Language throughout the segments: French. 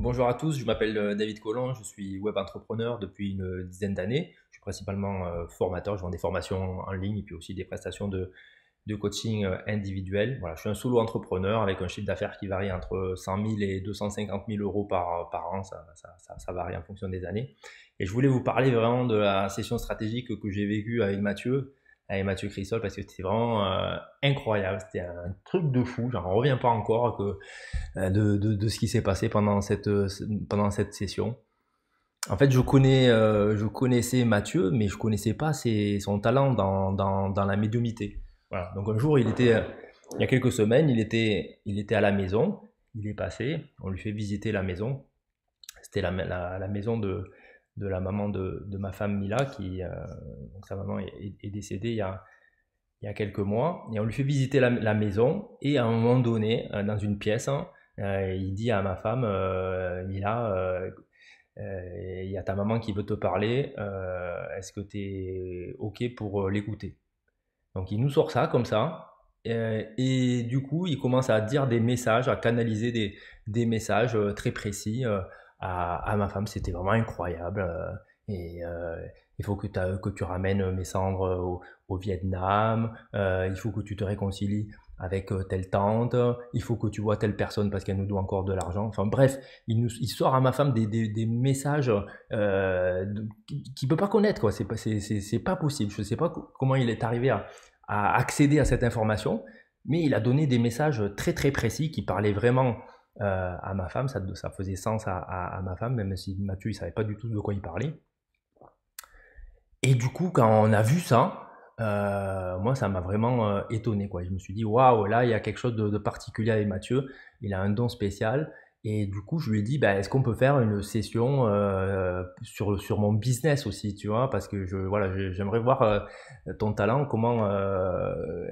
Bonjour à tous, je m'appelle David Collin, je suis web entrepreneur depuis une dizaine d'années. Je suis principalement formateur, je vends des formations en ligne et puis aussi des prestations de coaching individuel. Voilà, je suis un solo entrepreneur avec un chiffre d'affaires qui varie entre 100 000 et 250 000 euros par an, ça varie en fonction des années. Et je voulais vous parler vraiment de la session stratégique que j'ai vécue avec Mathieu Crisol, parce que c'était vraiment incroyable, c'était un truc de fou, j'en reviens pas encore de ce qui s'est passé pendant cette session. En fait, je connaissais Mathieu, mais je connaissais pas son talent dans la médiumité. Voilà. Donc un jour, il y a quelques semaines, il était à la maison, il est passé, on lui fait visiter la maison. C'était la maison de la maman de ma femme Mila, donc sa maman est décédée il y a quelques mois, et on lui fait visiter la maison, et à un moment donné, dans une pièce, hein, il dit à ma femme, Mila, il y a ta maman qui veut te parler, est-ce que tu es OK pour l'écouter? Donc il nous sort ça comme ça, et du coup il commence à dire des messages, à canaliser des messages très précis à ma femme. C'était vraiment incroyable. Et il faut que tu ramènes mes cendres au Vietnam, il faut que tu te réconcilies avec telle tante, il faut que tu vois telle personne parce qu'elle nous doit encore de l'argent. Enfin bref, il sort à ma femme des messages qu'il ne peut pas connaître, quoi. C'est pas possible. Je ne sais pas comment il est arrivé à accéder à cette information, mais il a donné des messages très très précis qui parlaient vraiment à ma femme. Ça faisait sens à ma femme, même si Mathieu il savait pas du tout de quoi il parlait. Et du coup, quand on a vu ça, moi, ça m'a vraiment étonné, quoi. Je me suis dit, waouh, là, il y a quelque chose de particulier avec Mathieu. Il a un don spécial. Et du coup, je lui ai dit, bah, est-ce qu'on peut faire une session sur mon business aussi, tu vois, parce que voilà, j'aimerais voir ton talent, comment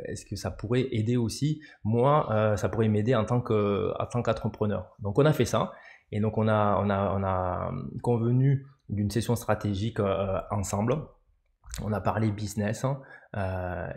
est-ce que ça pourrait aider aussi, moi, ça pourrait m'aider en tant qu'entrepreneur. Donc, on a fait ça. Et donc, on a convenu d'une session stratégique ensemble. On a parlé business, hein,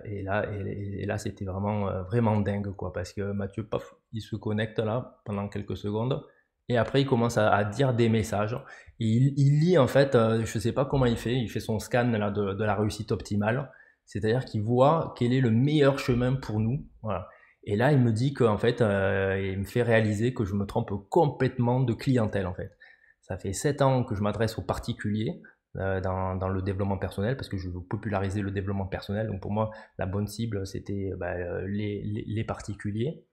et là c'était vraiment vraiment dingue, quoi, parce que Mathieu, paf, il se connecte là pendant quelques secondes, et après il commence à dire des messages. Et il lit en fait, je sais pas comment il fait son scan là de la réussite optimale, c'est-à-dire qu'il voit quel est le meilleur chemin pour nous, voilà. Et là il me dit qu'en fait, il me fait réaliser que je me trompe complètement de clientèle, en fait. Ça fait 7 ans que je m'adresse aux particuliers dans le développement personnel, parce que je veux populariser le développement personnel. Donc pour moi, la bonne cible, c'était les particuliers.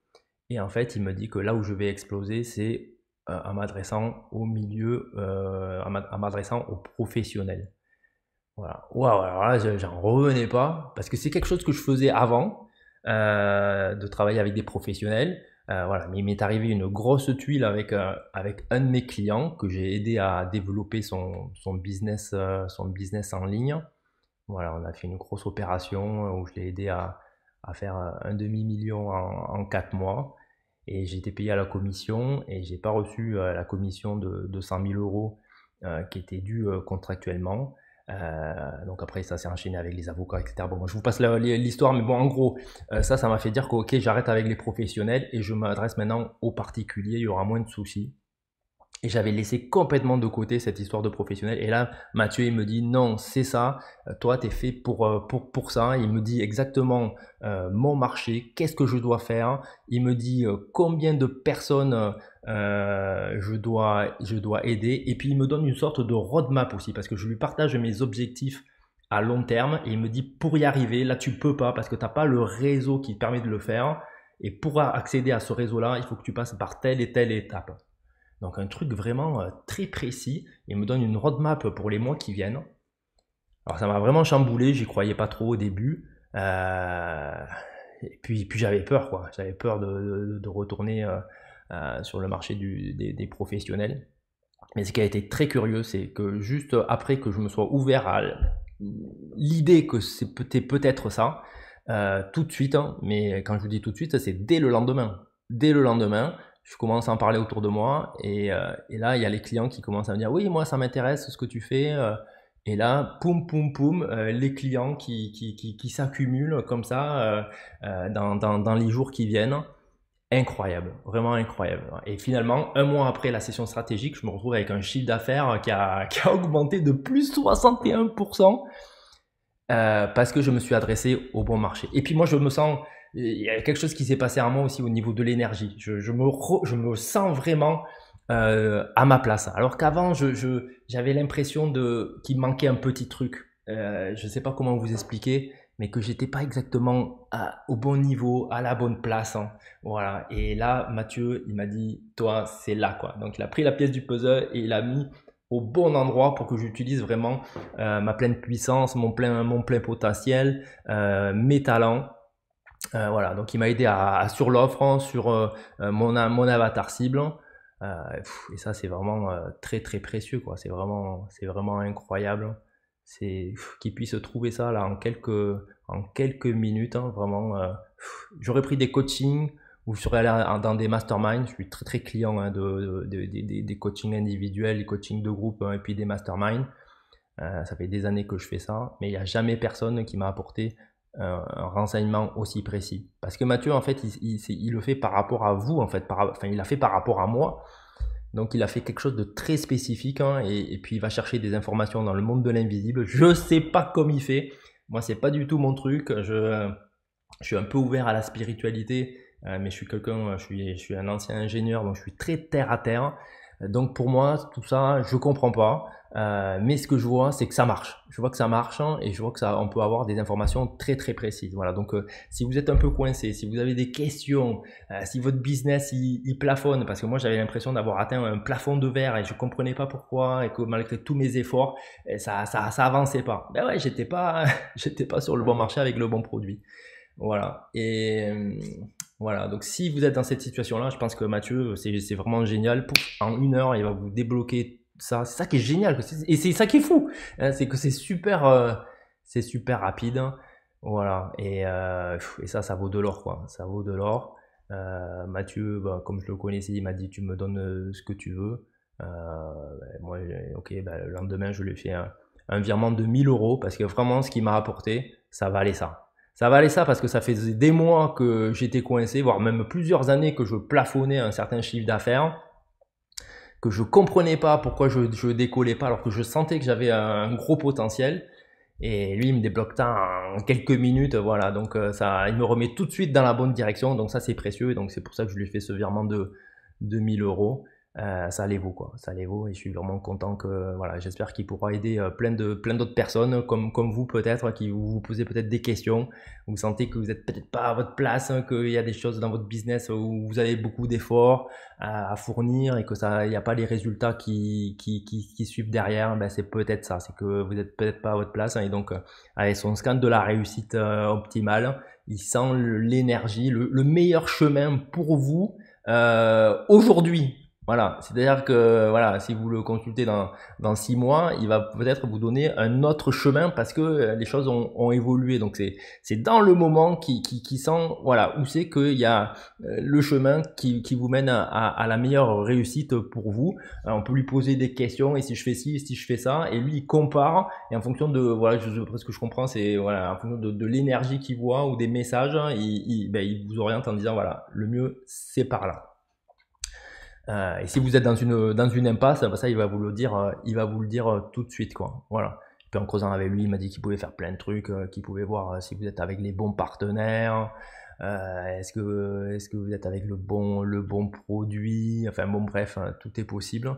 Et en fait, il me dit que là où je vais exploser, c'est en m'adressant au milieu, en m'adressant aux professionnels. Voilà. Waouh, alors là, j'en revenais pas, parce que c'est quelque chose que je faisais avant, de travailler avec des professionnels. Voilà, mais il m'est arrivé une grosse tuile avec un de mes clients que j'ai aidé à développer son business en ligne. Voilà, on a fait une grosse opération où je l'ai aidé à faire un demi-million en 4 mois. Et j'ai été payé à la commission, et j'ai pas reçu la commission de 100 000 euros qui était due contractuellement. Donc après, ça s'est enchaîné avec les avocats, etc. Bon, moi, je vous passe l'histoire, mais bon, en gros, ça m'a fait dire que ok, j'arrête avec les professionnels et je m'adresse maintenant aux particuliers, il y aura moins de soucis. Et j'avais laissé complètement de côté cette histoire de professionnel. Et là, Mathieu, il me dit, non, c'est ça, toi, t'es fait pour ça. Il me dit exactement mon marché, qu'est-ce que je dois faire. Il me dit combien de personnes je dois aider. Et puis, il me donne une sorte de roadmap aussi, parce que je lui partage mes objectifs à long terme. Et il me dit, pour y arriver, là, tu peux pas, parce que t'as pas le réseau qui te permet de le faire. Et pour accéder à ce réseau-là, il faut que tu passes par telle et telle étape. Donc un truc vraiment très précis. Il me donne une roadmap pour les mois qui viennent. Alors ça m'a vraiment chamboulé, j'y croyais pas trop au début. Et puis j'avais peur, quoi. J'avais peur de retourner sur le marché des professionnels. Mais ce qui a été très curieux, c'est que juste après que je me sois ouvert à l'idée que c'était peut-être ça, tout de suite, hein, mais quand je vous dis tout de suite, c'est dès le lendemain. Dès le lendemain, je commence à en parler autour de moi, et là, il y a les clients qui commencent à me dire, oui, moi, ça m'intéresse ce que tu fais. Et là, poum, poum, poum, les clients qui s'accumulent comme ça dans les jours qui viennent. incroyable, vraiment incroyable. Et finalement, un mois après la session stratégique, je me retrouve avec un chiffre d'affaires qui a augmenté de plus 61%, parce que je me suis adressé au bon marché. Et puis moi, je me sens, il y a quelque chose qui s'est passé en moi aussi au niveau de l'énergie. Je me sens vraiment à ma place. Alors qu'avant, j'avais l'impression qu'il me manquait un petit truc. Je ne sais pas comment vous expliquer, mais que j'étais pas exactement au bon niveau, à la bonne place, hein. Voilà. Et là, Mathieu, il m'a dit, toi, c'est là, quoi. Donc, il a pris la pièce du puzzle et il a mis au bon endroit pour que j'utilise vraiment ma pleine puissance, mon plein potentiel, mes talents. Voilà. Donc, il m'a aidé sur l'offre, hein, sur mon avatar cible. Et ça, c'est vraiment très très précieux, quoi. C'est vraiment incroyable. C'est qu'il puisse trouver ça là en quelques minutes, hein, vraiment. J'aurais pris des coachings ou je serais allé dans des masterminds. Je suis très très client, hein, des coachings individuels, des coachings de groupe, hein, et puis des masterminds. Ça fait des années que je fais ça, mais il n'y a jamais personne qui m'a apporté un renseignement aussi précis. Parce que Mathieu, en fait, il le fait par rapport à vous, en fait, enfin, il l'a fait par rapport à moi. Donc, il a fait quelque chose de très spécifique, hein, et puis il va chercher des informations dans le monde de l'invisible. Je sais pas comment il fait. Moi, c'est pas du tout mon truc. Je suis un peu ouvert à la spiritualité, mais je suis un ancien ingénieur, donc je suis très terre à terre. Donc pour moi, tout ça, je comprends pas. Mais ce que je vois, c'est que ça marche. Je vois que ça marche, hein, et je vois que on peut avoir des informations très très précises. Voilà. Donc si vous êtes un peu coincé, si vous avez des questions, si votre business il plafonne, parce que moi j'avais l'impression d'avoir atteint un plafond de verre et je comprenais pas pourquoi, et que malgré tous mes efforts, ça avançait pas. Ben ouais, j'étais pas j'étais pas sur le bon marché avec le bon produit. Voilà. Et voilà. Donc, si vous êtes dans cette situation-là, je pense que Mathieu, c'est vraiment génial. Pouf, en 1 heure, il va vous débloquer ça. C'est ça qui est génial. Et c'est ça qui est fou, hein, c'est que c'est super rapide. Voilà. Et ça, ça vaut de l'or, quoi. Ça vaut de l'or. Mathieu, bah, comme je le connaissais, il m'a dit, tu me donnes ce que tu veux. Moi, ok, bah, le lendemain, je lui ai fait un virement de 1 000 € parce que vraiment, ce qu'il m'a apporté, ça valait ça. Ça valait ça parce que ça faisait des mois que j'étais coincé, voire même plusieurs années que je plafonnais un certain chiffre d'affaires, que je comprenais pas pourquoi je décollais pas alors que je sentais que j'avais un gros potentiel. Et lui, il me débloque ça en quelques minutes, voilà. Donc ça, il me remet tout de suite dans la bonne direction. Donc ça, c'est précieux. Et donc c'est pour ça que je lui fais ce virement de 1 000 €. Ça les vaut, quoi. Ça les vaut, et je suis vraiment content que, voilà, j'espère qu'il pourra aider plein d'autres personnes comme vous peut-être, qui vous posez peut-être des questions. Vous sentez que vous êtes peut-être pas à votre place, hein, qu'il y a des choses dans votre business où vous avez beaucoup d'efforts à fournir et que ça, il n'y a pas les résultats qui suivent derrière. Ben, c'est peut-être ça, c'est que vous êtes peut-être pas à votre place, hein. Et donc, avec son scan de la réussite optimale, il sent l'énergie, le meilleur chemin pour vous aujourd'hui. Voilà, c'est-à-dire que, voilà, si vous le consultez dans 6 mois, il va peut-être vous donner un autre chemin parce que les choses ont évolué. Donc c'est dans le moment qui sent, voilà, où c'est qu'il y a le chemin qui vous mène à la meilleure réussite pour vous. On peut lui poser des questions, et si je fais ci, si je fais ça, et lui il compare, et en fonction de, voilà, ce que je comprends, c'est, voilà, en fonction de l'énergie qu'il voit ou des messages, hein, il vous oriente en disant, voilà, le mieux c'est par là. Et si vous êtes dans une impasse, bah ça il va vous le dire, tout de suite, quoi. Voilà. Et puis en creusant avec lui, il m'a dit qu'il pouvait faire plein de trucs, qu'il pouvait voir si vous êtes avec les bons partenaires, est-ce que vous êtes avec le bon produit, enfin bon bref, hein, tout est possible.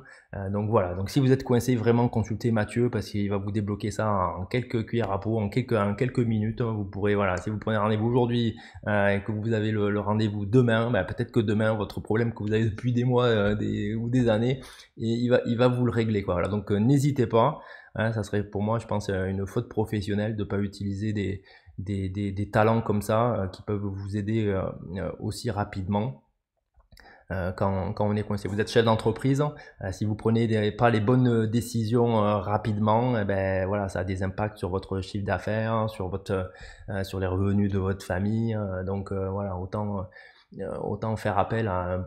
Donc voilà. Donc si vous êtes coincé, vraiment consultez Mathieu parce qu'il va vous débloquer ça en quelques cuillères à peau, en quelques minutes. Vous pourrez, voilà, si vous prenez rendez-vous aujourd'hui et que vous avez le rendez-vous demain, bah, peut-être que demain votre problème que vous avez depuis des mois ou des années, et il va vous le régler, quoi. Voilà. Donc n'hésitez pas. Hein, ça serait pour moi, je pense, une faute professionnelle de ne pas utiliser des talents comme ça qui peuvent vous aider aussi rapidement quand on est coincé. Vous êtes chef d'entreprise, si vous prenez pas les bonnes décisions rapidement, eh ben voilà, ça a des impacts sur votre chiffre d'affaires, sur les revenus de votre famille. Donc voilà, autant faire appel à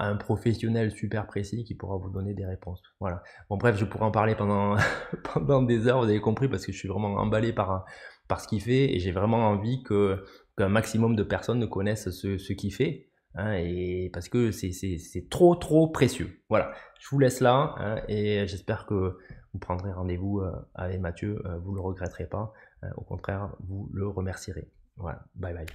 un professionnel super précis qui pourra vous donner des réponses. Voilà. Bon bref, je pourrais en parler pendant pendant des heures, vous avez compris, parce que je suis vraiment emballé par ce qu'il fait, et j'ai vraiment envie qu'un maximum de personnes connaissent ce qu'il fait. hein, et parce que c'est trop précieux. Voilà, je vous laisse là, hein, et j'espère que vous prendrez rendez-vous avec Mathieu, vous ne le regretterez pas, au contraire, vous le remercierez. Voilà, bye bye.